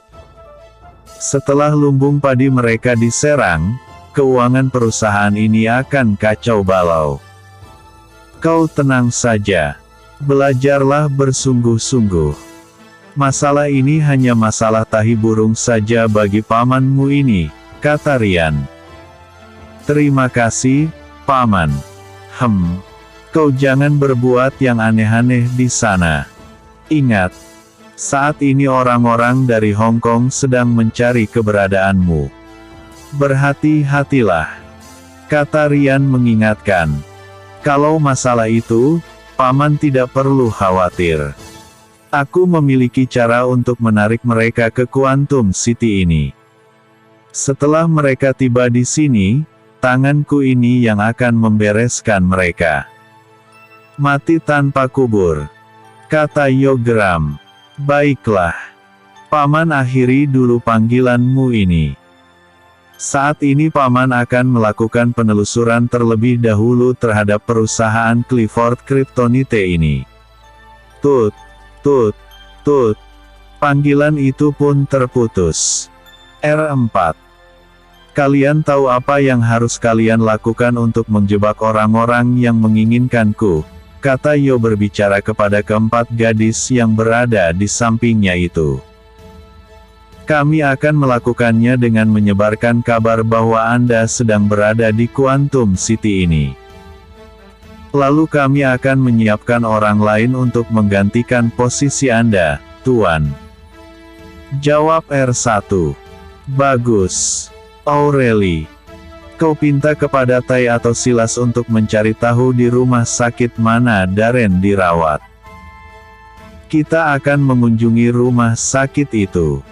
Setelah lumbung padi mereka diserang, keuangan perusahaan ini akan kacau balau. Kau tenang saja. Belajarlah bersungguh-sungguh. Masalah ini hanya masalah tahi burung saja bagi pamanmu ini, kata Rian. Terima kasih, Paman. Kau jangan berbuat yang aneh-aneh di sana. Ingat, saat ini orang-orang dari Hong Kong sedang mencari keberadaanmu. Berhati-hatilah. Kata Rian mengingatkan. Kalau masalah itu, Paman tidak perlu khawatir. Aku memiliki cara untuk menarik mereka ke Quantum City ini. Setelah mereka tiba di sini, tanganku ini yang akan membereskan mereka. Mati tanpa kubur. Kata Yogram. Baiklah. Paman akhiri dulu panggilanmu ini. Saat ini Paman akan melakukan penelusuran terlebih dahulu terhadap perusahaan Clifford Kryptonite ini. Tut. Tut. Tut. Panggilan itu pun terputus. R4. Kalian tahu apa yang harus kalian lakukan untuk menjebak orang-orang yang menginginkanku, kata Yo berbicara kepada keempat gadis yang berada di sampingnya itu. Kami akan melakukannya dengan menyebarkan kabar bahwa Anda sedang berada di Quantum City ini. Lalu kami akan menyiapkan orang lain untuk menggantikan posisi Anda, Tuan. Jawab R1. Bagus. Aureli. Kau pinta kepada Tai atau Silas untuk mencari tahu di rumah sakit mana Darren dirawat. Kita akan mengunjungi rumah sakit itu.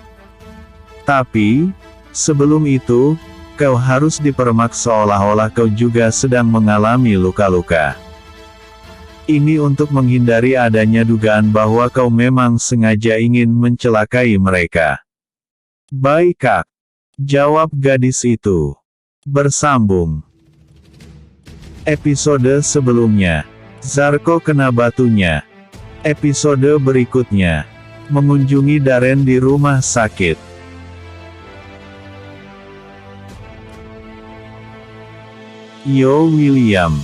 Tapi, sebelum itu, kau harus dipermak seolah-olah kau juga sedang mengalami luka-luka. Ini untuk menghindari adanya dugaan bahwa kau memang sengaja ingin mencelakai mereka. Baik, Kak. Jawab gadis itu. Bersambung. Episode sebelumnya, Zarko kena batunya. Episode berikutnya, mengunjungi Darren di rumah sakit. Yo William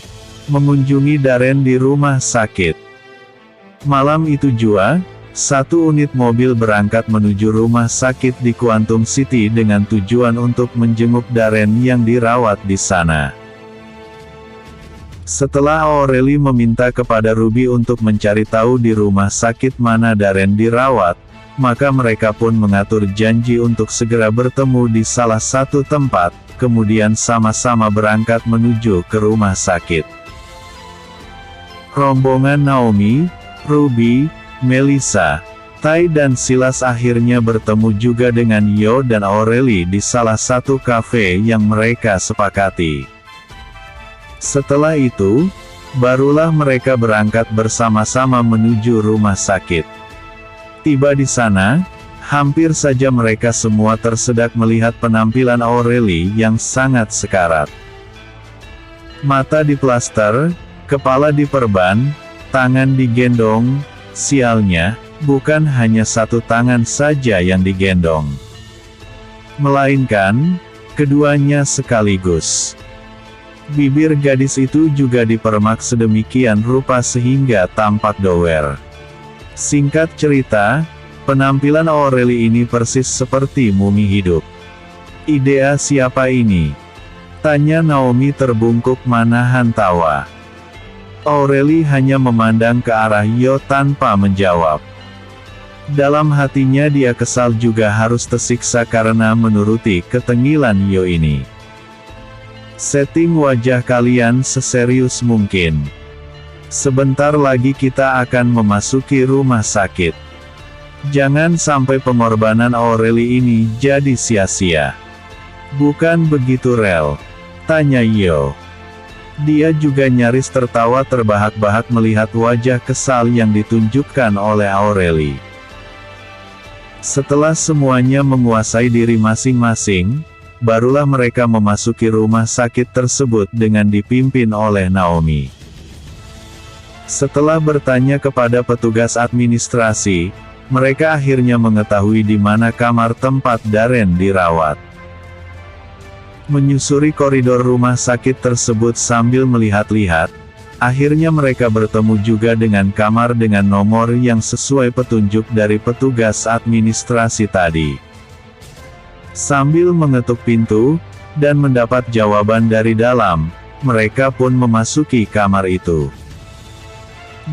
mengunjungi Darren di rumah sakit. Malam itu juga, satu unit mobil berangkat menuju rumah sakit di Quantum City dengan tujuan untuk menjenguk Darren yang dirawat di sana. Setelah Aureli meminta kepada Ruby untuk mencari tahu di rumah sakit mana Darren dirawat, maka mereka pun mengatur janji untuk segera bertemu di salah satu tempat, kemudian sama-sama berangkat menuju ke rumah sakit. Rombongan Naomi, Ruby, Melissa, Tai dan Silas akhirnya bertemu juga dengan Yo dan Aureli di salah satu kafe yang mereka sepakati. Setelah itu, barulah mereka berangkat bersama-sama menuju rumah sakit. Tiba di sana, hampir saja mereka semua tersedak melihat penampilan Aureli yang sangat sekarat. Mata diplaster, kepala diperban, tangan digendong. Sialnya, bukan hanya satu tangan saja yang digendong, melainkan keduanya sekaligus. Bibir gadis itu juga dipermak sedemikian rupa sehingga tampak dower. Singkat cerita, penampilan Aureli ini persis seperti mumi hidup. Idea siapa ini? Tanya Naomi terbungkuk menahan tawa. Aureli hanya memandang ke arah Yo tanpa menjawab. Dalam hatinya dia kesal juga harus tersiksa karena menuruti ketengilan Yo ini. Setting wajah kalian seserius mungkin. Sebentar lagi kita akan memasuki rumah sakit. Jangan sampai pengorbanan Aureli ini jadi sia-sia. Bukan begitu Rel? Tanya Yo. Dia juga nyaris tertawa terbahak-bahak melihat wajah kesal yang ditunjukkan oleh Aureli. Setelah semuanya menguasai diri masing-masing, barulah mereka memasuki rumah sakit tersebut dengan dipimpin oleh Naomi. Setelah bertanya kepada petugas administrasi, mereka akhirnya mengetahui di mana kamar tempat Darren dirawat. Menyusuri koridor rumah sakit tersebut sambil melihat-lihat, akhirnya mereka bertemu juga dengan kamar dengan nomor yang sesuai petunjuk dari petugas administrasi tadi. Sambil mengetuk pintu, dan mendapat jawaban dari dalam, mereka pun memasuki kamar itu.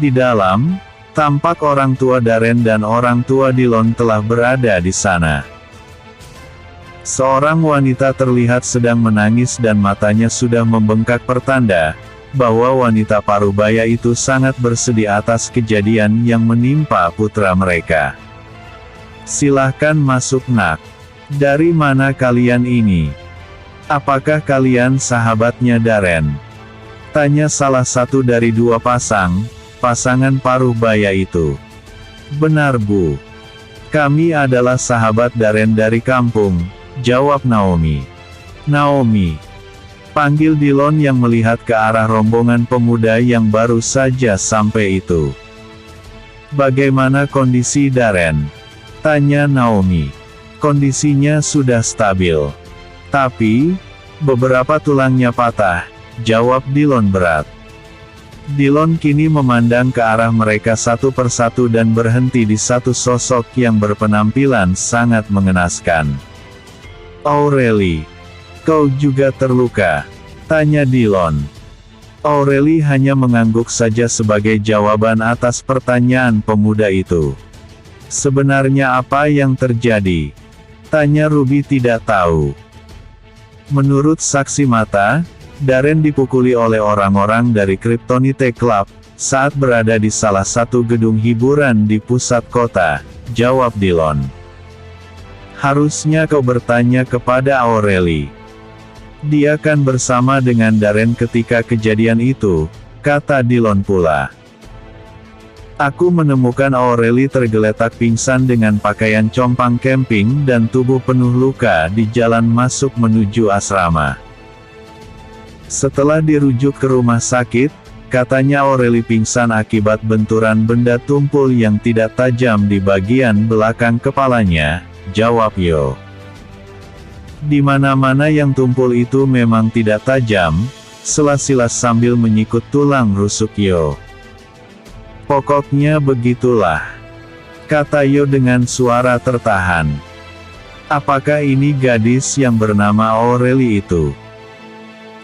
Di dalam, tampak orang tua Darren dan orang tua Dillon telah berada di sana. Seorang wanita terlihat sedang menangis dan matanya sudah membengkak pertanda bahwa wanita parubaya itu sangat bersedih atas kejadian yang menimpa putra mereka. Silahkan masuk nak. Dari mana kalian ini? Apakah kalian sahabatnya Darren? Tanya salah satu dari dua pasangan parubaya itu. Benar Bu. Kami adalah sahabat Darren dari kampung, jawab Naomi. Naomi. Panggil Dillon yang melihat ke arah rombongan pemuda yang baru saja sampai itu. Bagaimana kondisi Darren? Tanya Naomi. Kondisinya sudah stabil. Tapi, beberapa tulangnya patah, jawab Dillon berat. Dillon kini memandang ke arah mereka satu persatu dan berhenti di satu sosok yang berpenampilan sangat mengenaskan. Aureli. Kau juga terluka? Tanya Dillon. Aureli hanya mengangguk saja sebagai jawaban atas pertanyaan pemuda itu. Sebenarnya apa yang terjadi? Tanya Ruby tidak tahu. Menurut saksi mata, Darren dipukuli oleh orang-orang dari Kryptonite Club, saat berada di salah satu gedung hiburan di pusat kota, jawab Dillon. Harusnya kau bertanya kepada Aureli. Dia kan bersama dengan Darren ketika kejadian itu, kata Dillon pula. Aku menemukan Aureli tergeletak pingsan dengan pakaian compang camping dan tubuh penuh luka di jalan masuk menuju asrama. Setelah dirujuk ke rumah sakit, katanya Aureli pingsan akibat benturan benda tumpul yang tidak tajam di bagian belakang kepalanya, jawab Yo. Di mana-mana yang tumpul itu memang tidak tajam, selas-silas sambil menyikut tulang rusuk Yo. Pokoknya begitulah, kata Yo dengan suara tertahan. Apakah ini gadis yang bernama Aureli itu?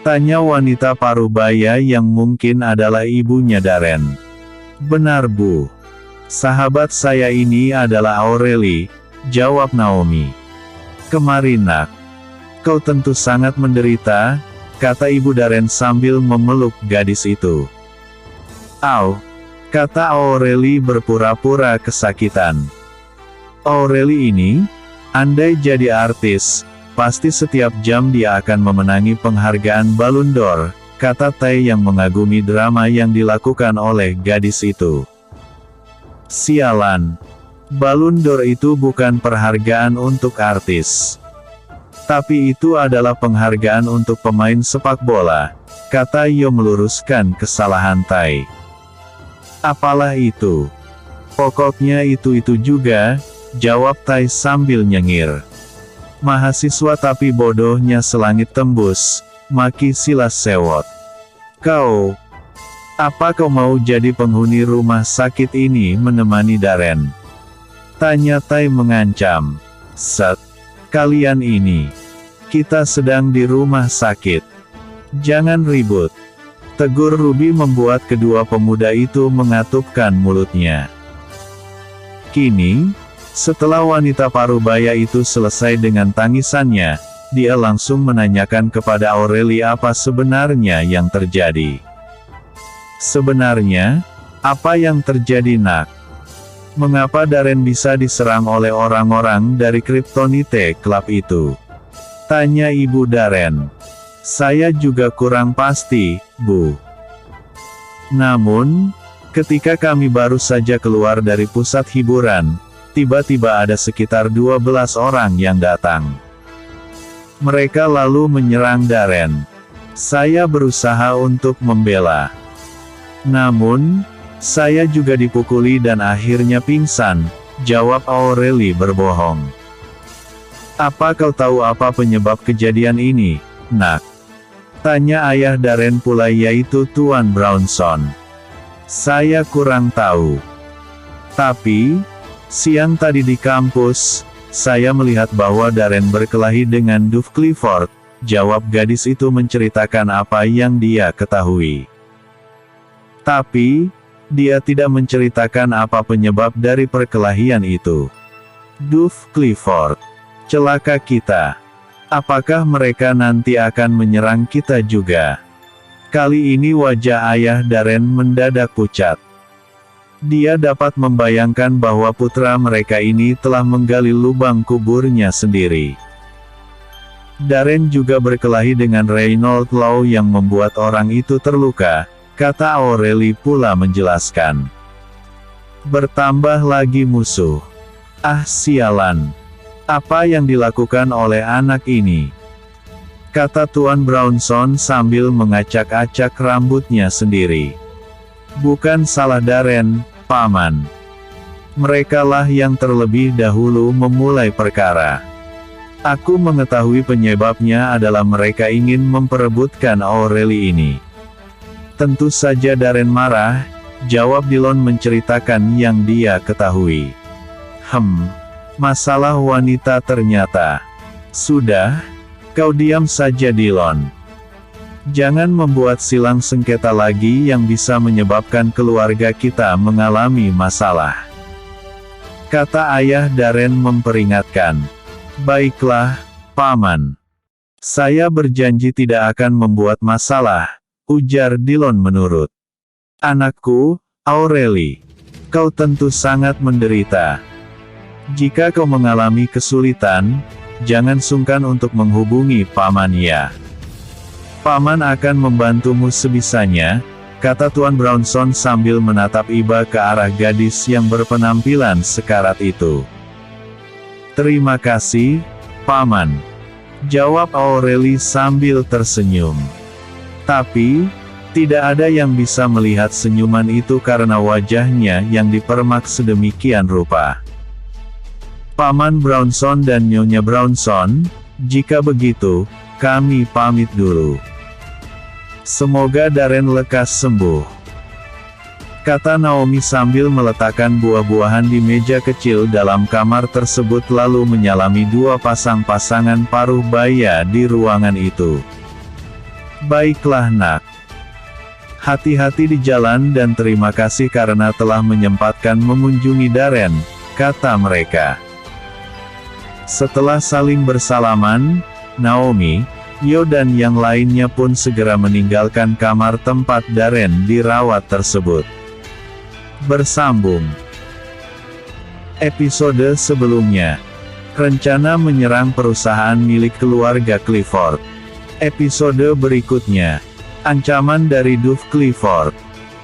Tanya wanita parubaya yang mungkin adalah ibunya Darren. Benar Bu. Sahabat saya ini adalah Aureli, jawab Naomi. Kemari nak. Kau tentu sangat menderita, kata ibu Darren sambil memeluk gadis itu. Au, kata Aureli berpura-pura kesakitan. Aureli ini, andai jadi artis, pasti setiap jam dia akan memenangi penghargaan Ballon d'Or, kata Tai yang mengagumi drama yang dilakukan oleh gadis itu. Sialan. Ballon d'Or itu bukan penghargaan untuk artis. Tapi itu adalah penghargaan untuk pemain sepak bola, kata Yo meluruskan kesalahan Tai. Apalah itu? Pokoknya itu juga, jawab Tai sambil nyengir. Mahasiswa tapi bodohnya selangit tembus, maki silas sewot. Kau, apa kau mau jadi penghuni rumah sakit ini menemani Darren? Tanya Tai mengancam. Set. Kalian ini. Kita sedang di rumah sakit. Jangan ribut. Tegur Ruby membuat kedua pemuda itu mengatupkan mulutnya. Kini, setelah wanita parubaya itu selesai dengan tangisannya, dia langsung menanyakan kepada Aureli apa sebenarnya yang terjadi. Sebenarnya, apa yang terjadi nak? Mengapa Darren bisa diserang oleh orang-orang dari Kryptonite Club itu? Tanya Ibu Darren. Saya juga kurang pasti, Bu. Namun, ketika kami baru saja keluar dari pusat hiburan, tiba-tiba ada sekitar 12 orang yang datang. Mereka lalu menyerang Darren. Saya berusaha untuk membela. Namun, saya juga dipukuli dan akhirnya pingsan, jawab Aurelie berbohong. Apa kau tahu apa penyebab kejadian ini, Nak? Tanya ayah Darren pula, yaitu Tuan Brownson. Saya kurang tahu. Tapi, siang tadi di kampus, saya melihat bahwa Darren berkelahi dengan Duff Clifford, jawab gadis itu menceritakan apa yang dia ketahui. Tapi, dia tidak menceritakan apa penyebab dari perkelahian itu. Duff Clifford. Celaka kita. Apakah mereka nanti akan menyerang kita juga? Kali ini wajah ayah Darren mendadak pucat. Dia dapat membayangkan bahwa putra mereka ini telah menggali lubang kuburnya sendiri. Darren juga berkelahi dengan Reynold Law yang membuat orang itu terluka, kata Aurelie pula menjelaskan. Bertambah lagi musuh. Ah sialan. Apa yang dilakukan oleh anak ini? Kata Tuan Brownson sambil mengacak-acak rambutnya sendiri. Bukan salah Darren, Paman. Merekalah yang terlebih dahulu memulai perkara. Aku mengetahui penyebabnya adalah mereka ingin memperebutkan Aurelie ini. Tentu saja Darren marah, jawab Dillon menceritakan yang dia ketahui. Masalah wanita ternyata. Sudah, kau diam saja Dillon. Jangan membuat silang sengketa lagi yang bisa menyebabkan keluarga kita mengalami masalah. Kata ayah Darren memperingatkan. Baiklah, Paman. Saya berjanji tidak akan membuat masalah, ujar Dillon menurut. Anakku, Aurelie. Kau tentu sangat menderita. Jika kau mengalami kesulitan, jangan sungkan untuk menghubungi Paman ya. Paman akan membantumu sebisanya, kata Tuan Brownson sambil menatap iba ke arah gadis yang berpenampilan sekarat itu. Terima kasih, Paman. Jawab Aurelie sambil tersenyum. Tapi, tidak ada yang bisa melihat senyuman itu karena wajahnya yang dipermak sedemikian rupa. Paman Brownson dan Nyonya Brownson, jika begitu, kami pamit dulu. Semoga Darren lekas sembuh. Kata Naomi sambil meletakkan buah-buahan di meja kecil dalam kamar tersebut lalu menyalami dua pasangan paruh baya di ruangan itu. Baiklah Nak. Hati-hati di jalan dan terima kasih karena telah menyempatkan mengunjungi Darren, kata mereka. Setelah saling bersalaman, Naomi, Yo dan yang lainnya pun segera meninggalkan kamar tempat Darren dirawat tersebut. Bersambung. Episode sebelumnya. Rencana menyerang perusahaan milik keluarga Clifford. Episode berikutnya. Ancaman dari Duff Clifford.